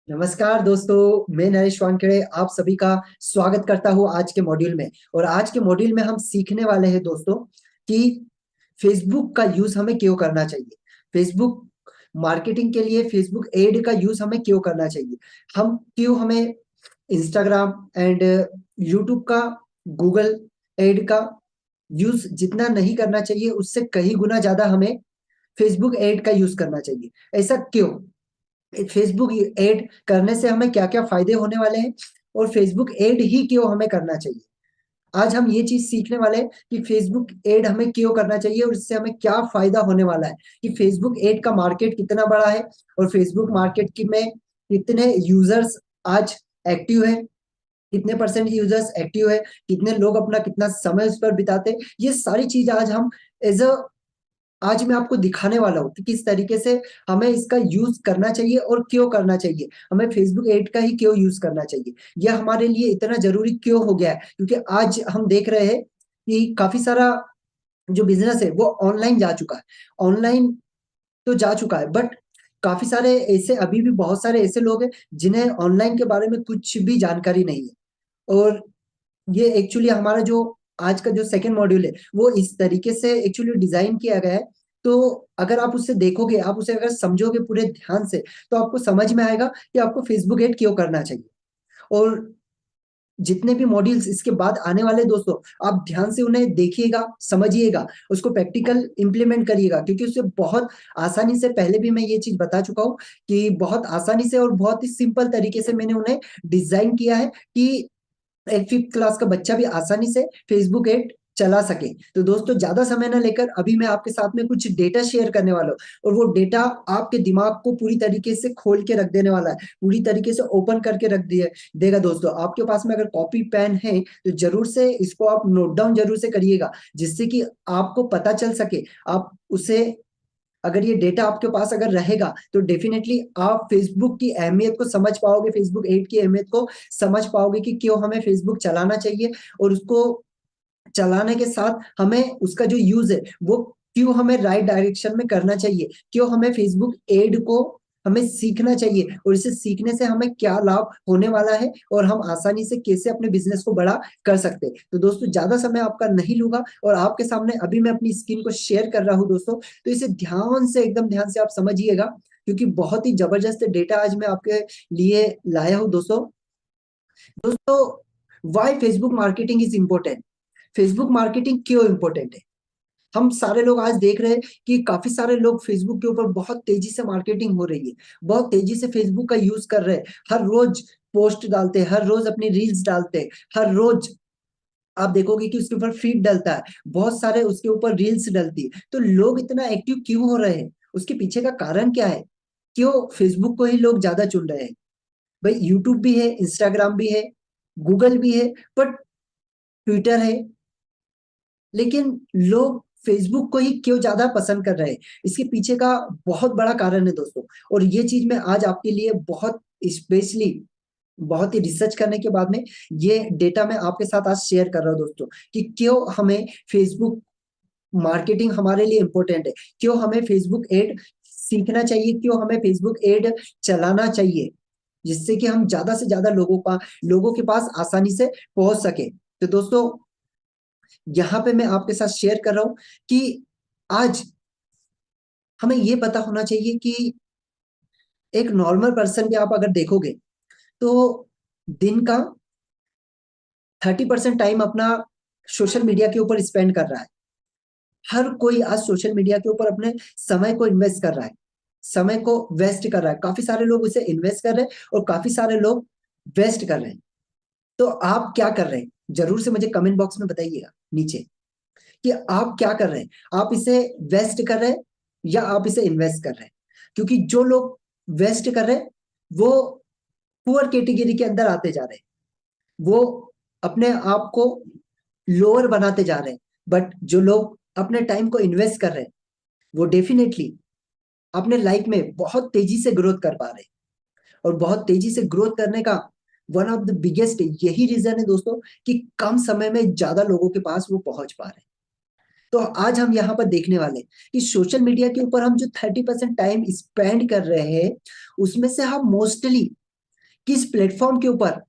नमस्कार दोस्तों, मैं नरेश वानखेड़े आप सभी का स्वागत करता हूँ आज के मॉड्यूल में। और आज के मॉड्यूल में हम सीखने वाले हैं दोस्तों कि फेसबुक का यूज हमें क्यों करना चाहिए। फेसबुक मार्केटिंग के लिए फेसबुक एड का यूज हमें क्यों करना चाहिए। हमें इंस्टाग्राम एंड यूट्यूब का, गूगल एड का यूज जितना नहीं करना चाहिए उससे कहीं गुना ज्यादा हमें फेसबुक एड का यूज करना चाहिए। ऐसा क्यों? फेसबुक एड करने से हमें क्या क्या फायदे होने वाले हैं और फेसबुक एड ही क्यों हमें करना चाहिए। आज हम ये चीज सीखने वाले हैं कि फेसबुक एड हमें क्यों करना चाहिए और इससे हमें क्या फायदा होने वाला है, कि फेसबुक एड का मार्केट कितना बड़ा है और फेसबुक मार्केट की में कितने यूजर्स आज एक्टिव है, कितने परसेंट यूजर्स एक्टिव है, कितने लोग अपना कितना समय उस पर बिताते हैं। ये सारी चीज आज मैं आपको दिखाने वाला हूँ कि किस तरीके से हमें इसका यूज करना चाहिए और क्यों करना चाहिए। हमें फेसबुक एड का ही क्यों यूज करना चाहिए, यह हमारे लिए इतना जरूरी क्यों हो गया है। क्योंकि आज हम देख रहे हैं कि काफी सारा जो बिजनेस है वो ऑनलाइन जा चुका है। ऑनलाइन तो जा चुका है, बट काफी सारे ऐसे, अभी भी बहुत सारे ऐसे लोग हैं जिन्हें ऑनलाइन के बारे में कुछ भी जानकारी नहीं है। और ये एक्चुअली हमारा जो आज का जो सेकंड मॉड्यूल है वो इस तरीके से एक्चुअली डिजाइन किया गया है। तो अगर आप उसे देखोगे, आप उसे अगर समझोगे पूरे ध्यान से, तो आपको समझ में आएगा कि आपको फेसबुक एड क्यों करना चाहिए। और जितने भी मॉड्यूल्स इसके बाद आने वाले दोस्तों, आप ध्यान से उन्हें देखिएगा, समझिएगा, उसको प्रैक्टिकल इंप्लीमेंट करिएगा, क्योंकि उससे बहुत आसानी से, पहले भी मैं ये चीज बता चुका हूँ कि बहुत आसानी से और बहुत ही सिंपल तरीके से मैंने उन्हें डिजाइन किया है कि एक फिफ्थ क्लास का बच्चा भी आसानी से फेसबुक एड चला सके। तो दोस्तों, ज्यादा समय ना लेकर अभी मैं आपके साथ में कुछ डेटा शेयर करने वाला हूँ और वो डेटा आपके दिमाग को पूरी तरीके से खोल के रख देने वाला है, पूरी तरीके से ओपन करके रख दिए देगा। दोस्तों, आपके पास में अगर कॉपी पेन है तो जरूर से इसको आप नोट डाउन जरूर से करिएगा, जिससे कि आपको पता चल सके। आप उसे, अगर ये डेटा आपके पास अगर रहेगा तो डेफिनेटली आप फेसबुक की अहमियत को समझ पाओगे, फेसबुक एड की अहमियत को समझ पाओगे कि क्यों हमें फेसबुक चलाना चाहिए। और उसको चलाने के साथ हमें उसका जो यूज है वो क्यों हमें राइट डायरेक्शन में करना चाहिए, क्यों हमें फेसबुक एड को हमें सीखना चाहिए और इसे सीखने से हमें क्या लाभ होने वाला है और हम आसानी से कैसे अपने बिजनेस को बड़ा कर सकते हैं। तो दोस्तों, ज्यादा समय आपका नहीं लूंगा और आपके सामने अभी मैं अपनी स्क्रीन को शेयर कर रहा हूं दोस्तों। तो इसे ध्यान से, एकदम ध्यान से आप समझिएगा, क्योंकि बहुत ही जबरदस्त डेटा आज मैं आपके लिए लाया हूं दोस्तों। दोस्तों, why Facebook marketing is important. Facebook marketing क्यों इंपॉर्टेंट है? हम सारे लोग आज देख रहे हैं कि काफी सारे लोग फेसबुक के ऊपर बहुत तेजी से मार्केटिंग हो रही है, बहुत तेजी से फेसबुक का यूज कर रहे हैं। हर रोज पोस्ट डालते हैं, हर रोज अपनी रील्स डालते हैं, हर रोज आप देखोगे कि उसके ऊपर फीड डलता है, बहुत सारे उसके ऊपर रील्स डलती है। तो लोग इतना एक्टिव क्यों हो रहे हैं? उसके पीछे का कारण क्या है? क्यों फेसबुक को ही लोग ज्यादा चुन रहे हैं? भाई, यूट्यूब भी है, इंस्टाग्राम भी है, गूगल भी है, बट ट्विटर है, लेकिन लोग फेसबुक को ही क्यों ज्यादा पसंद कर रहे हैं? इसके पीछे का बहुत बड़ा कारण है दोस्तों। और ये चीज मैं आज आपके लिए बहुत स्पेशली, बहुत ही रिसर्च करने के बाद में ये डेटा मैं आपके साथ आज शेयर कर रहा हूँ दोस्तों, कि क्यों हमें फेसबुक मार्केटिंग हमारे लिए इंपॉर्टेंट है, क्यों हमें फेसबुक एड सीखना चाहिए, क्यों हमें फेसबुक एड चलाना चाहिए, जिससे कि हम ज्यादा से ज्यादा लोगों के पास आसानी से पहुंच सके। तो दोस्तों, यहाँ पे मैं आपके साथ शेयर कर रहा हूं कि आज हमें ये पता होना चाहिए कि एक नॉर्मल पर्सन भी आप अगर देखोगे तो दिन का 30% टाइम अपना सोशल मीडिया के ऊपर स्पेंड कर रहा है। हर कोई आज सोशल मीडिया के ऊपर अपने समय को इन्वेस्ट कर रहा है, समय को वेस्ट कर रहा है। काफी सारे लोग उसे इन्वेस्ट कर रहे हैं और काफी सारे लोग वेस्ट कर रहे हैं। तो आप क्या कर रहे हैं? जरूर से मुझे कमेंट बॉक्स में बताइएगा नीचे कि आप क्या कर रहे हैं। आप इसे वेस्ट कर रहे हैं या आप इसे इन्वेस्ट कर रहे हैं? क्योंकि जो लोग वेस्ट कर रहे हैं वो पुअर कैटेगरी के अंदर आते जा रहे हैं, वो अपने आप को लोअर बनाते जा रहे हैं। बट जो लोग अपने टाइम को इन्वेस्ट कर रहे हैं वो डेफिनेटली अपने लाइफ में बहुत तेजी से ग्रोथ कर पा रहे हैं। और बहुत तेजी से ग्रोथ करने का वन ऑफ द बिगेस्ट यही रीजन है दोस्तों, कि कम समय में ज्यादा लोगों के पास वो पहुंच पा रहे हैं। तो आज हम यहाँ पर देखने वाले हैं कि सोशल मीडिया के ऊपर हम जो 30% टाइम स्पेंड कर रहे हैं उसमें से हम मोस्टली किस प्लेटफॉर्म के ऊपर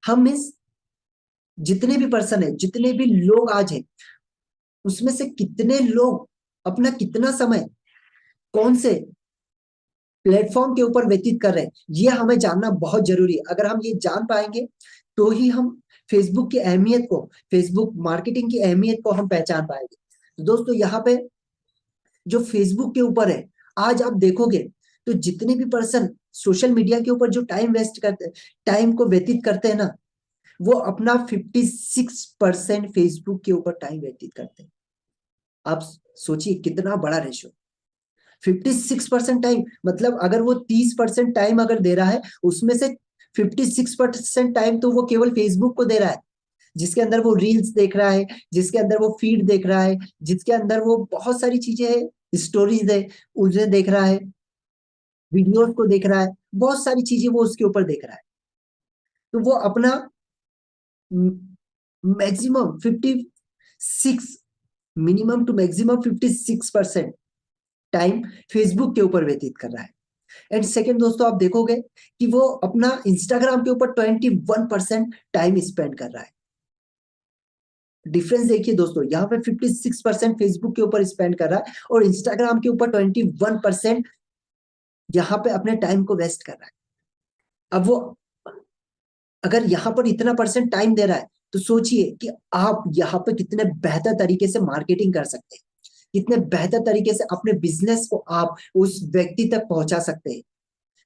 हम इस जितने भी पर्सन है, जितने भी लोग आज हैं, उसमें से कितने लोग अपना कितना समय कौन से प्लेटफॉर्म के ऊपर व्यतीत कर रहे हैं, ये हमें जानना बहुत जरूरी है। अगर हम ये जान पाएंगे तो ही हम फेसबुक की अहमियत को, फेसबुक मार्केटिंग की अहमियत को हम पहचान पाएंगे। तो दोस्तों यहाँ पे जो फेसबुक के ऊपर है, आज आप देखोगे तो जितने भी पर्सन सोशल मीडिया के ऊपर जो टाइम वेस्ट करते हैं, टाइम को व्यतीत करते हैं ना, वो अपना 56% फेसबुक के ऊपर टाइम व्यतीत करते हैं। आप सोचिए कितना बड़ा रेशो, 56% टाइम, मतलब अगर वो 30% टाइम अगर दे रहा है, उसमें से 56% टाइम तो वो केवल फेसबुक को दे रहा है, जिसके अंदर वो रील्स देख रहा है, जिसके अंदर वो फीड देख रहा है, जिसके अंदर वो बहुत सारी चीजें है, स्टोरीज है, उन्हें देख रहा है, वीडियोस को देख रहा है, बहुत सारी चीजें वो उसके ऊपर देख रहा है। तो वो अपना maximum 56, minimum two maximum 56% time Facebook के ऊपर व्यतीत कर रहा है। एंड सेकेंड दोस्तों, आप देखोगे कि वो अपना इंस्टाग्राम के ऊपर 21% टाइम स्पेंड कर रहा है। डिफरेंस देखिए दोस्तों, यहाँ पे 56% फेसबुक के ऊपर स्पेंड कर रहा है और इंस्टाग्राम के ऊपर 21% यहाँ पे अपने टाइम को वेस्ट कर रहा है। अब वो अगर यहाँ पर इतना परसेंट टाइम दे रहा है, तो सोचिए कि आप यहाँ पे कितने बेहतर तरीके से मार्केटिंग कर सकते हैं, कितने बेहतर तरीके से अपने बिजनेस को आप उस व्यक्ति तक पहुंचा सकते हैं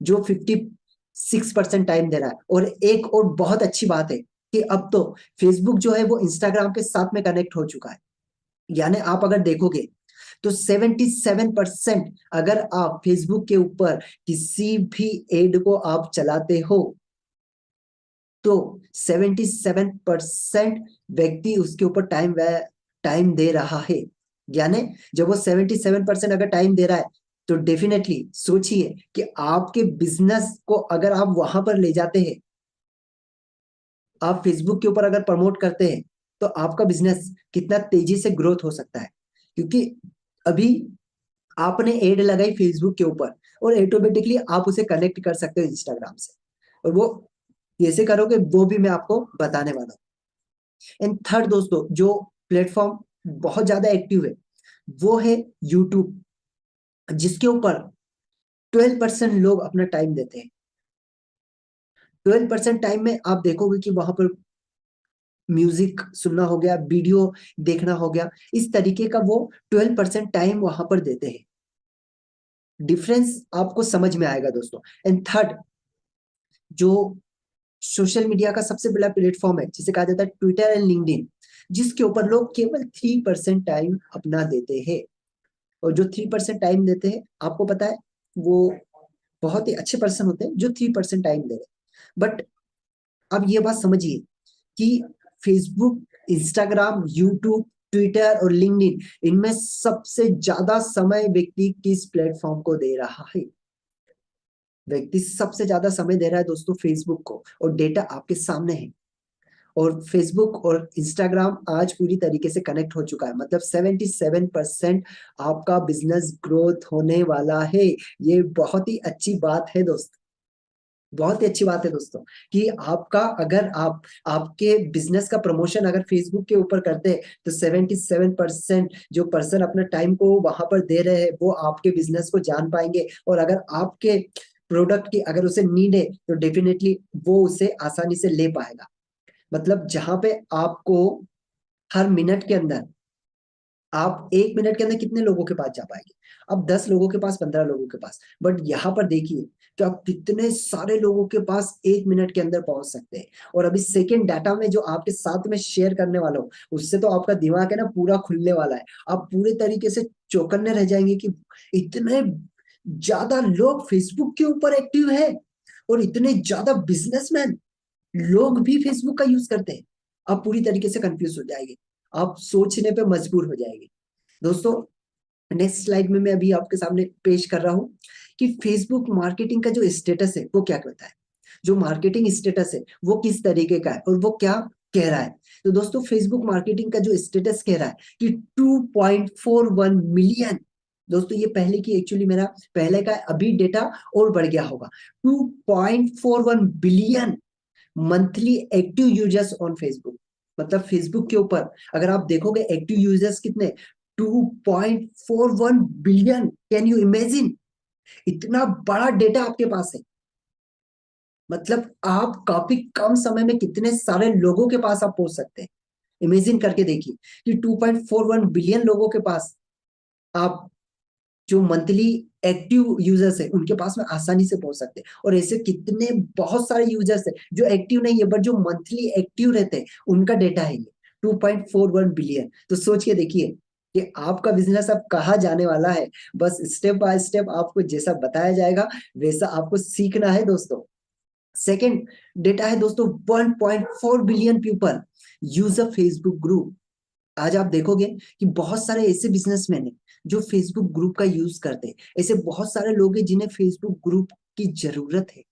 जो 56% टाइम दे रहा है। और एक और बहुत अच्छी बात है कि अब तो फेसबुक जो है वो इंस्टाग्राम के साथ में कनेक्ट हो चुका है। यानी आप अगर देखोगे तो 77% अगर आप फेसबुक के ऊपर किसी भी एड को आप चलाते हो, तो 77% व्यक्ति उसके ऊपर टाइम दे रहा है। यानी जब वो 77% अगर टाइम दे रहा है, तो डेफिनेटली सोचिए कि आपके बिजनेस को अगर आप वहां पर ले जाते हैं, आप फेसबुक के ऊपर अगर प्रमोट करते हैं, तो आपका बिजनेस कितना तेजी से ग्रोथ हो सकता है। क्योंकि अभी आपने एड लगाई फेसबुक के ऊपर और ऑटोमेटिकली आप उसे कनेक्ट कर सकते हो इंस्टाग्राम से, और वो कैसे करोगे वो भी मैं आपको बताने वाला हूँ। एंड थर्ड दोस्तों, जो प्लेटफॉर्म बहुत ज्यादा एक्टिव है वो है यूट्यूब, जिसके ऊपर 12% लोग अपना टाइम देते हैं। 12% टाइम में आप देखोगे कि वहां पर म्यूजिक सुनना हो गया, वीडियो देखना हो गया, इस तरीके का वो 12% टाइम वहां पर देते हैं। डिफरेंस आपको समझ में आएगा दोस्तों। एंड थर्ड, जो सोशल मीडिया का सबसे बड़ा प्लेटफॉर्म है जिसे कहा जाता है ट्विटर एंड लिंक्डइन, जिसके ऊपर लोग केवल 3% टाइम अपना देते हैं। और जो 3% टाइम देते हैं, आपको पता है वो बहुत ही अच्छे पर्सन होते हैं जो 3% टाइम दे रहे हैं। बट अब ये बात समझिए कि फेसबुक, इंस्टाग्राम, यूट्यूब, ट्विटर और लिंक्डइन, इनमें सबसे ज्यादा समय व्यक्ति किस प्लेटफॉर्म को दे रहा है? व्यक्ति सबसे ज्यादा समय दे रहा है दोस्तों फेसबुक को, और डेटा आपके सामने है। और फेसबुक और इंस्टाग्राम आज पूरी तरीके से कनेक्ट हो चुका है, मतलब 77% आपका बिजनेस ग्रोथ होने वाला है। ये बहुत ही अच्छी बात है दोस्तों, बहुत ही अच्छी बात है दोस्तों, कि आपका अगर आप आपके बिजनेस का प्रमोशन अगर फेसबुक के ऊपर करते हैं, तो 77% जो पर्सन अपना टाइम को वहां पर दे रहे हैं, वो आपके बिजनेस को जान पाएंगे। और अगर आपके प्रोडक्ट की अगर उसे नीड है, तो डेफिनेटली वो उसे आसानी से ले पाएगा। मतलब जहां पे आपको हर मिनट के अंदर, आप 1 मिनट के अंदर कितने लोगों के पास जा पाएंगे? अब 10 लोगों के पास, 15 लोगों के पास। बट यहाँ पर देखिए कि आप कितने सारे लोगों के पास 1 मिनट के अंदर पहुंच सकते हैं। और अभी सेकेंड डाटा में जो आपके साथ में शेयर करने वाला हूँ, उससे तो आपका दिमाग है ना पूरा खुलने वाला है। आप पूरे तरीके से चौकन्ने रह जाएंगे कि इतने ज्यादा लोग फेसबुक के ऊपर एक्टिव है, और इतने ज्यादा बिजनेसमैन लोग भी फेसबुक का यूज करते हैं। आप पूरी तरीके से कंफ्यूज हो जाएंगे, आप सोचने पे मजबूर हो जाएंगे। दोस्तों, नेक्स्ट स्लाइड में मैं अभी आपके सामने पेश कर रहा हूं कि फेसबुक मार्केटिंग का जो स्टेटस है वो क्या कहता है, जो मार्केटिंग स्टेटस है वो किस तरीके का है और वो क्या कह रहा है। तो दोस्तों, फेसबुक मार्केटिंग का जो स्टेटस कह रहा है कि 2.41 मिलियन दोस्तों ये पहले की एक्चुअली मेरा पहले का अभी डेटा और बढ़ गया होगा। 2.41 billion monthly active users on Facebook. मतलब फेसबुक के ऊपर अगर आप देखोगे एक्टिव यूजर्स कितने, 2.41 बिलियन। कैन यू इमेजिन, इतना बड़ा डेटा आपके पास है। मतलब आप काफी कम समय में कितने सारे लोगों के पास आप पहुंच सकते हैं। इमेजिन करके देखिए कि 2.41 बिलियन लोगों के पास आप जो मंथली एक्टिव यूजर्स है उनके पास में आसानी से पहुंच सकते हैं। और ऐसे कितने बहुत सारे यूजर्स है जो एक्टिव नहीं है बट जो मंथली एक्टिव रहते हैं, उनका डेटा है ये 2.41 बिलियन। तो सोच के देखिए कि आपका बिजनेस अब कहाँ जाने वाला है। बस स्टेप बाय स्टेप आपको जैसा बताया जाएगा वैसा आपको सीखना है दोस्तों। सेकेंड डेटा है दोस्तों, 1.4 billion people use a Facebook group. आज आप देखोगे कि बहुत सारे ऐसे बिजनेसमैन हैं जो फेसबुक ग्रुप का यूज करते हैं। ऐसे बहुत सारे लोग हैं जिन्हें फेसबुक ग्रुप की जरूरत है।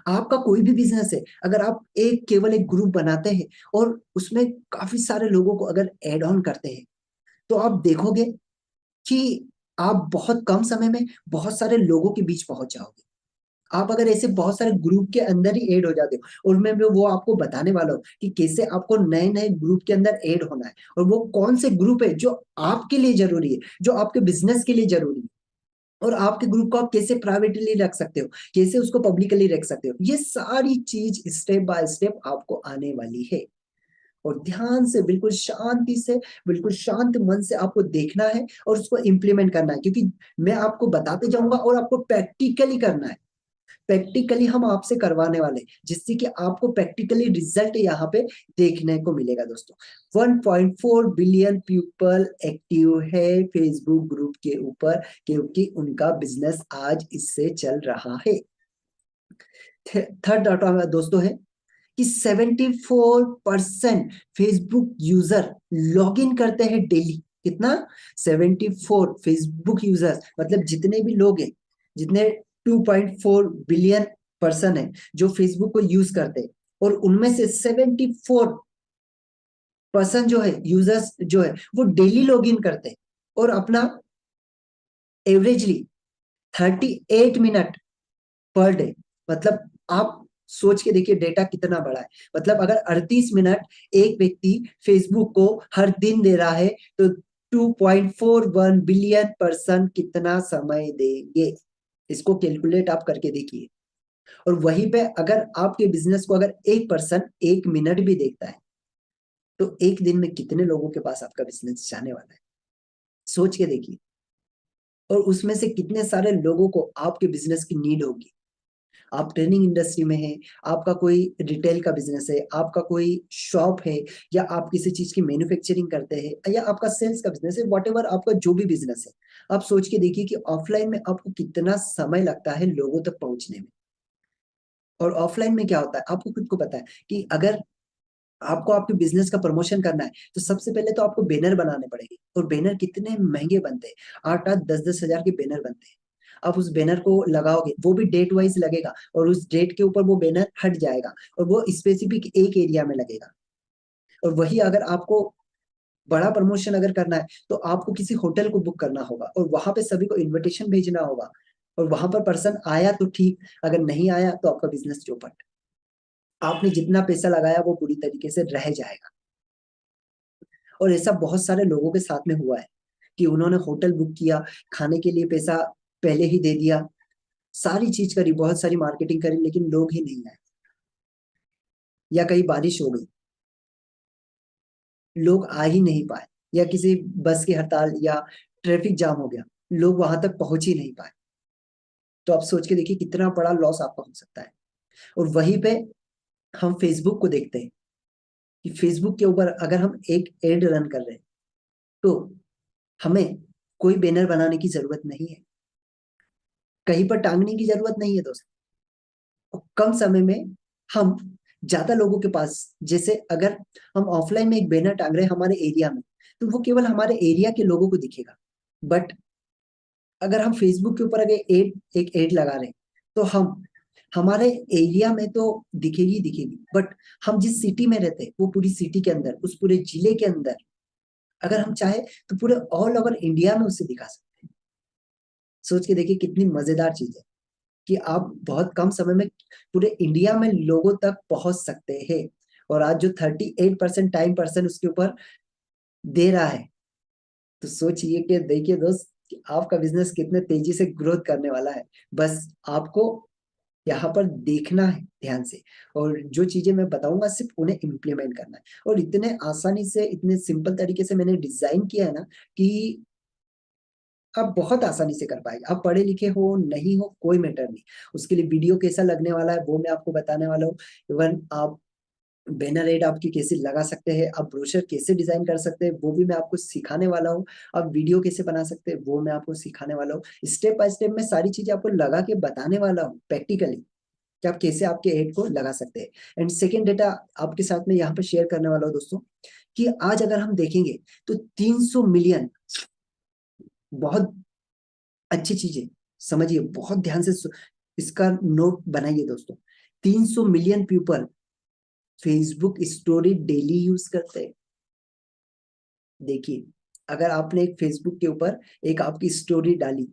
आपका कोई भी बिजनेस है, अगर आप एक केवल एक ग्रुप बनाते हैं और उसमें काफी सारे लोगों को अगर ऐड ऑन करते हैं, तो आप देखोगे कि आप बहुत कम समय में बहुत सारे लोगों के बीच पहुंच जाओगे। आप अगर ऐसे बहुत सारे ग्रुप के अंदर ही ऐड हो जाते हो, और मैं वो आपको बताने वाला हूँ कि कैसे आपको नए नए ग्रुप के अंदर ऐड होना है, और वो कौन से ग्रुप है जो आपके लिए जरूरी है, जो आपके बिजनेस के लिए जरूरी है। और आपके ग्रुप को आप कैसे प्राइवेटली रख सकते हो, कैसे उसको पब्लिकली रख सकते हो, ये सारी चीज स्टेप बाय स्टेप आपको आने वाली है। और ध्यान से, बिल्कुल शांति से, बिल्कुल शांत मन से आपको देखना है और उसको इम्प्लीमेंट करना है, क्योंकि मैं आपको बताते जाऊंगा और आपको प्रैक्टिकली करना है। प्रैक्टिकली हम आपसे करवाने वाले, जिससे कि आपको प्रैक्टिकली रिजल्ट यहाँ पे देखने को मिलेगा दोस्तों। 1.4 बिलियन पीपल एक्टिव है फेसबुक ग्रुप के ऊपर, क्योंकि उनका बिजनेस आज इससे चल रहा है। थर्ड डाटा दोस्तों है कि 74% फेसबुक यूजर लॉग इन करते हैं डेली। कितना? 74 फेसबुक यूजर्स, मतलब जितने भी लोग हैं, जितने 2.4 बिलियन पर्सन है जो फेसबुक को यूज करते हैं, और उनमें से 74% जो है यूजर्स जो है वो डेली लॉग इन करते हैं और अपना एवरेजली 38 मिनट पर डे। मतलब आप सोच के देखिए डेटा कितना बड़ा है। मतलब अगर 38 मिनट एक व्यक्ति फेसबुक को हर दिन दे रहा है, तो 2.41 बिलियन पर्सन कितना समय देंगे, इसको कैलकुलेट आप करके देखिए। और वहीं पे अगर आपके बिजनेस को अगर एक पर्सन 1 मिनट भी देखता है, तो एक दिन में कितने लोगों के पास आपका बिजनेस जाने वाला है, सोच के देखिए। और उसमें से कितने सारे लोगों को आपके बिजनेस की नीड होगी। आप ट्रेनिंग इंडस्ट्री में हैं, आपका कोई रिटेल का बिजनेस है, आपका कोई शॉप है, या आप किसी चीज की मैन्युफैक्चरिंग करते हैं, या आपका सेल्स का बिजनेस है, वॉट एवर आपका जो भी बिजनेस है, आप सोच के देखिए कि ऑफलाइन में आपको कितना समय लगता है लोगों तक पहुंचने में। और ऑफलाइन में क्या होता है आपको खुद को पता है कि अगर आपको आपके बिजनेस का प्रमोशन करना है, तो सबसे पहले तो आपको बैनर बनाने पड़ेंगे। और बैनर कितने महंगे बनते हैं, 8-8 10-10 हजार के बैनर बनते हैं। आप उस बैनर को लगाओगे, वो भी डेट वाइज लगेगा, और उस डेट के ऊपर वो बैनर हट जाएगा और वो स्पेसिफिक एक एरिया में लगेगा। और वही अगर आपको बड़ा प्रमोशन अगर करना है, तो आपको किसी होटल को बुक करना होगा और वहां पे सभी को इन्विटेशन भेजना होगा। और वहां पर पर्सन आया तो ठीक, अगर नहीं आया तो आपका बिजनेस चौपट। आपने जितना पैसा लगाया वो पूरी तरीके से रह जाएगा। और ऐसा बहुत सारे लोगों के साथ में हुआ है कि उन्होंने होटल बुक किया, खाने के लिए पैसा पहले ही दे दिया, सारी चीज करी, बहुत सारी मार्केटिंग करी, लेकिन लोग ही नहीं आए। या कहीं बारिश हो गई, लोग आ ही नहीं पाए, या किसी बस की हड़ताल या ट्रैफिक जाम हो गया, लोग वहां तक पहुंच ही नहीं पाए। तो आप सोच के देखिए कितना बड़ा लॉस आपका हो सकता है। और वहीं पे हम फेसबुक को देखते हैं कि फेसबुक के ऊपर अगर हम एक एड रन कर रहे हैं, तो हमें कोई बैनर बनाने की जरूरत नहीं है, कहीं पर टांगने की जरूरत नहीं है दोस्त। कम समय में हम ज्यादा लोगों के पास, जैसे अगर हम ऑफलाइन में एक बैनर टांग रहे हैं हमारे एरिया में, तो वो केवल हमारे एरिया के लोगों को दिखेगा। बट अगर हम फेसबुक के ऊपर अगर एक एड लगा रहे हैं, तो हम हमारे एरिया में तो दिखेगी दिखेगी, बट हम जिस सिटी में रहते हैं वो पूरी सिटी के अंदर, उस पूरे जिले के अंदर, अगर हम चाहे तो पूरे ऑल ओवर इंडिया में उसे दिखा सकते हैं। सोच के देखिए कितनी मजेदार चीज है कि आप बहुत कम समय में पूरे इंडिया में लोगों तक पहुंच सकते हैं। और आज जो 38% टाइम पर्सन उसके ऊपर दे रहा है, तो सोचिए कि देखिए दोस्त कि आपका बिजनेस कितने तेजी से ग्रोथ करने वाला है। बस आपको यहाँ पर देखना है ध्यान से, और जो चीजें मैं बताऊंगा सिर्फ उन्हें इम्प्लीमेंट करना है। और इतने आसानी से, इतने सिंपल तरीके से मैंने डिजाइन किया है ना कि आप बहुत आसानी से कर पाएंगे। आप पढ़े लिखे हो नहीं हो कोई मैटर नहीं, उसके लिए वीडियो कैसा लगने वाला है वो मैं आपको बताने वाला हूँ। इवन आप बैनर एड आपकी कैसे लगा सकते हैं, आप ब्रोशर कैसे डिजाइन कर सकते हैं वो भी मैं आपको सिखाने वाला हूँ। आप वीडियो कैसे बना सकते हैं वो मैं आपको सिखाने वाला हूँ। स्टेप बाय स्टेप मैं सारी चीजें आपको लगा के बताने वाला हूँ प्रैक्टिकली, कि आप कैसे आपके एड को लगा सकते हैं। एंड सेकेंड डेटा आपके साथ में यहाँ पर शेयर करने वाला हूँ दोस्तों, कि आज अगर हम देखेंगे तो 300 मिलियन, बहुत अच्छी चीजें समझिए, बहुत ध्यान से इसका नोट बनाइए दोस्तों। 300 million people Facebook story daily use करते हैं। देखिए, अगर आपने एक फेसबुक के ऊपर एक आपकी स्टोरी डाली,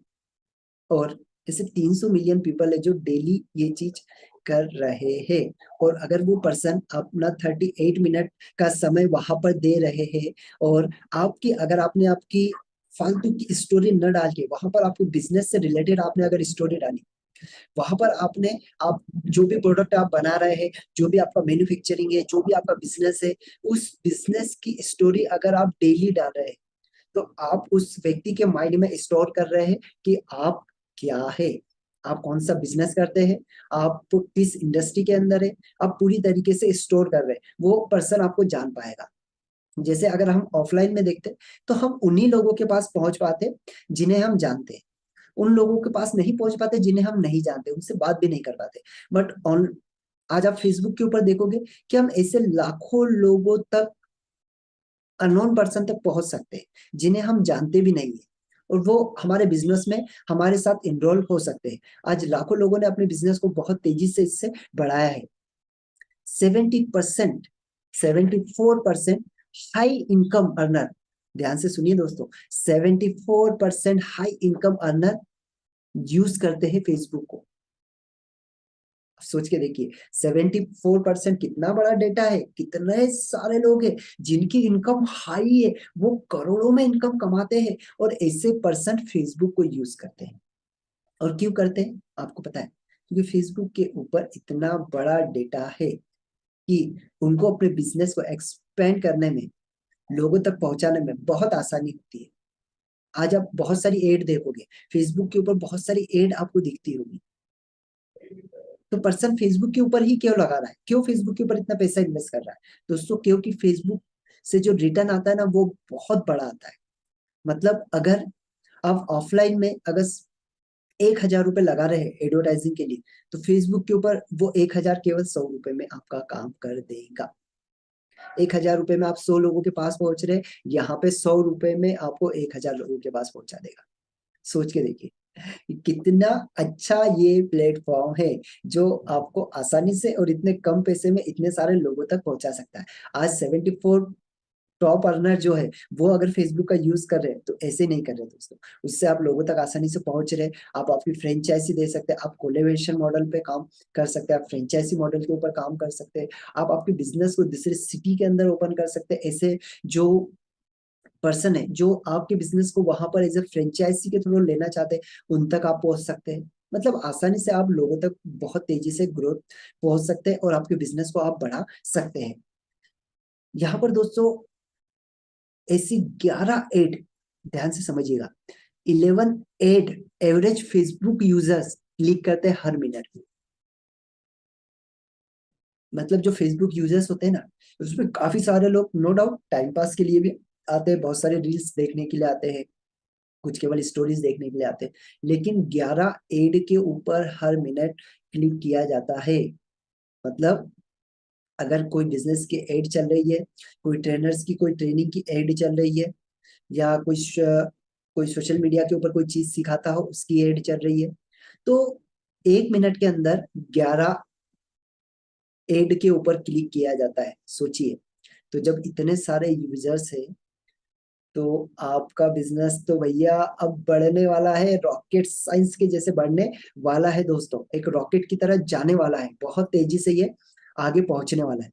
और जैसे 300 मिलियन पीपल है जो डेली ये चीज कर रहे हैं, और अगर वो पर्सन अपना 38 मिनट का समय वहां पर दे रहे हैं, और आपकी अगर आपने आपकी फालतू की स्टोरी न डाल के वहां पर आपको बिजनेस से रिलेटेड आपने अगर स्टोरी डाली, वहां पर आपने, आप जो भी प्रोडक्ट आप बना रहे हैं, जो भी आपका मैन्युफैक्चरिंग है, जो भी आपका बिजनेस है, उस बिजनेस की स्टोरी अगर आप डेली डाल रहे हैं, तो आप उस व्यक्ति के माइंड में स्टोर कर रहे हैं कि आप क्या है, आप कौन सा बिजनेस करते हैं, आप किस इंडस्ट्री के अंदर है, आप पूरी तरीके से स्टोर कर रहे हैं, वो पर्सन आपको जान पाएगा। जैसे अगर हम ऑफलाइन में देखते तो हम उन्हीं लोगों के पास पहुंच पाते जिन्हें हम जानते हैं, उन लोगों के पास नहीं पहुंच पाते जिन्हें हम नहीं जानते, उनसे बात भी नहीं कर पाते। बट ऑन आज आप फेसबुक के ऊपर देखोगे कि हम ऐसे लाखों लोगों तक, अननोन पर्सन तक पहुंच सकते हैं जिन्हें हम जानते भी नहीं है, और वो हमारे बिजनेस में हमारे साथ इनरोल हो सकते हैं। आज लाखों लोगों ने अपने बिजनेस को बहुत तेजी से इससे बढ़ाया है। 70%, 74% हाई इनकम अर्नर, ध्यान से सुनिए दोस्तों, 74% हाई इनकम अर्नर यूज करते हैं फेसबुक को। सोच के देखिए, 74% कितना बड़ा डेटा है, कितने सारे लोग हैं जिनकी इनकम हाई है, वो करोड़ों में इनकम कमाते हैं, और ऐसे पर्सन फेसबुक को यूज करते हैं। और क्यों करते हैं आपको पता है? क्योंकि फेसबुक के ऊपर इतना बड़ा डेटा है कि उनको अपने बिजनेस को एक्सपेंड करने में, लोगों तक पहुंचाने में बहुत आसानी होती है। आज आप बहुत सारी एड देखोगे, फेसबुक के ऊपर बहुत सारी एड आपको दिखती होगी, तो पर्सन फेसबुक के ऊपर ही क्यों लगा रहा है, क्यों फेसबुक के ऊपर इतना पैसा इन्वेस्ट कर रहा है दोस्तों? क्योंकि फेसबुक से जो रिटर्न आता है ना वो बहुत बड़ा आता है। मतलब अगर आप ऑफलाइन में अगर 1,000 रुपए लगा रहे हैं एडवर्टाइजिंग के लिए, तो फेसबुक के ऊपर वो 1,000 केवल 100 रुपए में आपका काम कर देगा। 1,000 रुपए में आप 100 लोगों के पास पहुंच रहे, यहाँ पे 100 रुपए में आपको 1,000 लोगों के पास पहुंचा देगा। सोच के देखिए कितना अच्छा ये प्लेटफॉर्म है, जो आपको आसानी से और इतने कम पैसे में इतने सारे लोगों तक पहुंचा सकता है। आज 74 टॉप अर्नर जो है वो अगर फेसबुक का यूज कर रहे हैं तो ऐसे नहीं कर रहे दोस्तों, उससे आप लोगों तक आसानी से पहुंच रहे। आप आपकी फ्रेंचाइजी दे सकते हैं, आप कोलेबोरेशन मॉडल पे काम कर सकते हैं, आप फ्रेंचाइजी मॉडल के ऊपर काम कर सकते हैं, आप आपके बिजनेस को दूसरे सिटी के अंदर ओपन कर सकते हैं। ऐसे जो पर्सन है जो आपके बिजनेस को वहां पर एज ए फ्रेंचाइजी के थ्रू लेना चाहते हैं, उन तक आप पहुंच सकते हैं। मतलब आसानी से आप लोगों तक बहुत तेजी से ग्रोथ पहुंच सकते हैं, और आपके बिजनेस को आप बढ़ा सकते हैं। यहाँ पर दोस्तों ऐसी 11 एड, ध्यान से समझिएगा, 11 ad average Facebook users click करते हैं हर मिनट में। मतलब जो फेसबुक यूजर्स होते हैं ना, उसमें काफी सारे लोग नो डाउट टाइम पास के लिए भी आते हैं, बहुत सारे रील्स देखने के लिए आते हैं, कुछ केवल स्टोरीज देखने के लिए आते हैं, लेकिन 11 एड के ऊपर हर मिनट क्लिक किया जाता है। मतलब अगर कोई बिजनेस की एड चल रही है, कोई ट्रेनर्स की कोई ट्रेनिंग की एड चल रही है, या कोई सोशल मीडिया के ऊपर कोई चीज सिखाता हो उसकी एड चल रही है, तो 1 मिनट के अंदर 11 एड के ऊपर क्लिक किया जाता है। सोचिए, तो जब इतने सारे यूजर्स है, तो आपका बिजनेस तो भैया अब बढ़ने वाला है, रॉकेट साइंस के जैसे बढ़ने वाला है दोस्तों, एक रॉकेट की तरह जाने वाला है, बहुत तेजी से ये आगे पहुंचने वाला है।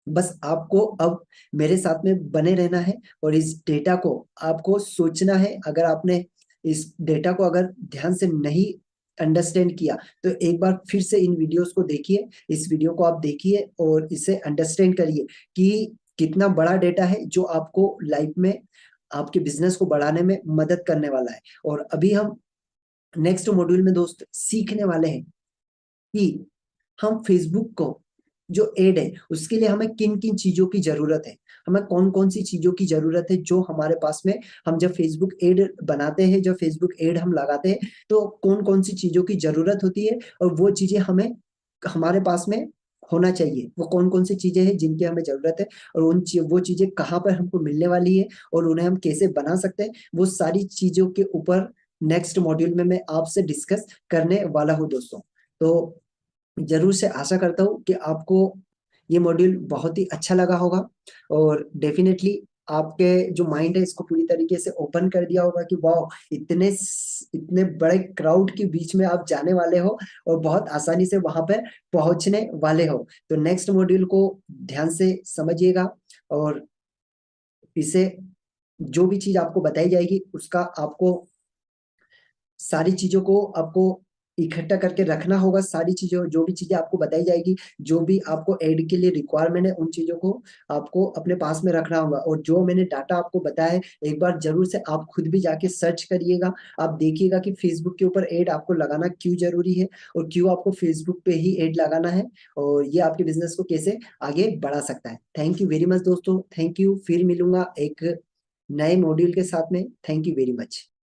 बस आपको अब मेरे साथ में बने रहना है और इस डेटा को आपको सोचना है। अगर आपने इस डेटा को अगर ध्यान से नहीं अंडरस्टैंड किया तो एक बार फिर से इन वीडियोस को देखिए, इस वीडियो को आप देखिए और इसे अंडरस्टैंड करिए कि कितना बड़ा डेटा है जो आपको लाइफ में आपके बिजनेस को बढ़ाने में मदद करने वाला है। और अभी हम नेक्स्ट मॉड्यूल में दोस्त सीखने वाले हैं कि हम फेसबुक को जो एड है उसके लिए हमें किन किन चीजों की जरूरत है, हमें कौन कौन सी चीजों की जरूरत है जो हमारे पास में, हम जब फेसबुक एड बनाते हैं, जब फेसबुक एड हम लगाते हैं तो कौन कौन सी चीजों की जरूरत होती है और वो चीजें हमें हमारे पास में होना चाहिए, वो कौन कौन सी चीजें हैं जिनकी हमें जरूरत है और वो चीजें कहाँ पर हमको मिलने वाली है और उन्हें हम कैसे बना सकते हैं, वो सारी चीजों के ऊपर नेक्स्ट मॉड्यूल में मैं आपसे डिस्कस करने वाला हूँ दोस्तों। तो जरूर से आशा करता हूँ कि आपको ये मॉड्यूल बहुत ही अच्छा लगा होगा और डेफिनेटली आपके जो माइंड है इसको पूरी तरीके से ओपन कर दिया होगा कि वाह, इतने बड़े क्राउड के बीच में आप जाने वाले हो और बहुत आसानी से वहां पर पहुंचने वाले हो। तो नेक्स्ट मॉड्यूल को ध्यान से समझिएगा और इसे जो भी चीज आपको बताई जाएगी उसका आपको सारी चीजों को आपको इकट्ठा करके रखना होगा, सारी चीजों जो भी चीजें आपको बताई जाएगी, जो भी आपको एड के लिए रिक्वायरमेंट है, उन चीजों को आपको अपने पास में रखना होगा। और जो मैंने डाटा आपको बताया है एक बार जरूर से आप खुद भी जाके सर्च करिएगा, आप देखिएगा कि फेसबुक के ऊपर एड आपको लगाना क्यों जरूरी है और क्यों आपको फेसबुक पे ही एड लगाना है और ये आपके बिजनेस को कैसे आगे बढ़ा सकता है। थैंक यू वेरी मच दोस्तों, थैंक यू, फिर मिलूंगा एक नए मॉड्यूल के साथ में। Thank you very much.